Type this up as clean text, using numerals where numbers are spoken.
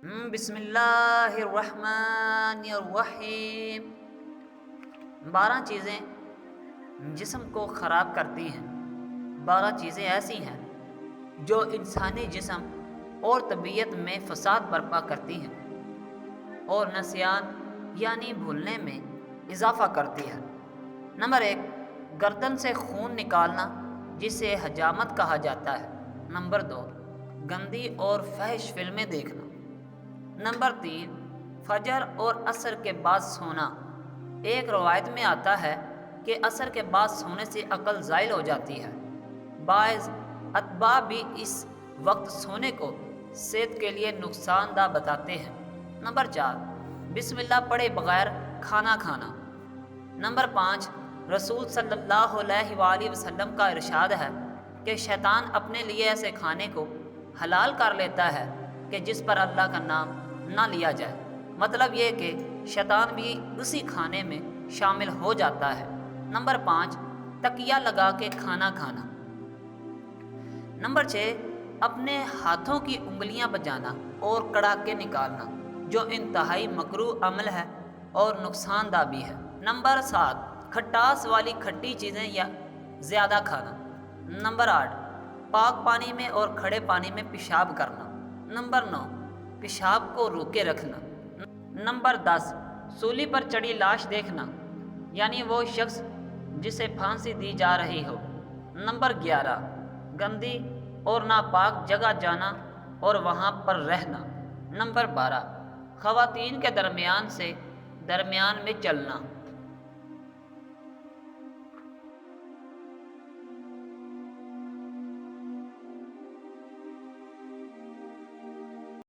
بسم اللہ الرحمن الرحیم۔ 12 چیزیں جسم کو خراب کرتی ہیں۔ 12 چیزیں ایسی ہیں جو انسانی جسم اور طبیعت میں فساد برپا کرتی ہیں اور نسیان یعنی بھولنے میں اضافہ کرتی ہے۔ نمبر 1، گردن سے خون نکالنا جسے حجامت کہا جاتا ہے۔ نمبر 2، گندی اور فحش فلمیں دیکھنا۔ نمبر 3، فجر اور عصر کے بعد سونا۔ ایک روایت میں آتا ہے کہ عصر کے بعد سونے سے عقل زائل ہو جاتی ہے۔ بعض اتباع بھی اس وقت سونے کو صحت کے لیے نقصان دہ بتاتے ہیں۔ نمبر 4، بسم اللہ پڑھے بغیر کھانا کھانا۔ نمبر 5، رسول صلی اللہ علیہ وآلہ وسلم کا ارشاد ہے کہ شیطان اپنے لیے ایسے کھانے کو حلال کر لیتا ہے کہ جس پر اللہ کا نام نہ لیا جائے۔ مطلب یہ کہ شیطان بھی اسی کھانے میں شامل ہو جاتا ہے۔ نمبر 5، تکیہ لگا کے کھانا کھانا۔ نمبر 6، اپنے ہاتھوں کی انگلیاں بجانا اور کڑاکے نکالنا جو انتہائی مکروہ عمل ہے اور نقصان دہ بھی ہے۔ نمبر 7، کھٹاس والی کھٹی چیزیں یا زیادہ کھانا۔ نمبر 8، پاک پانی میں اور کھڑے پانی میں پیشاب کرنا۔ نمبر 9، پیشاب کو روکے رکھنا۔ نمبر 10، سولی پر چڑھی لاش دیکھنا یعنی وہ شخص جسے پھانسی دی جا رہی ہو۔ نمبر 11، گندی اور ناپاک جگہ جانا اور وہاں پر رہنا۔ نمبر 12، خواتین کے درمیان میں چلنا۔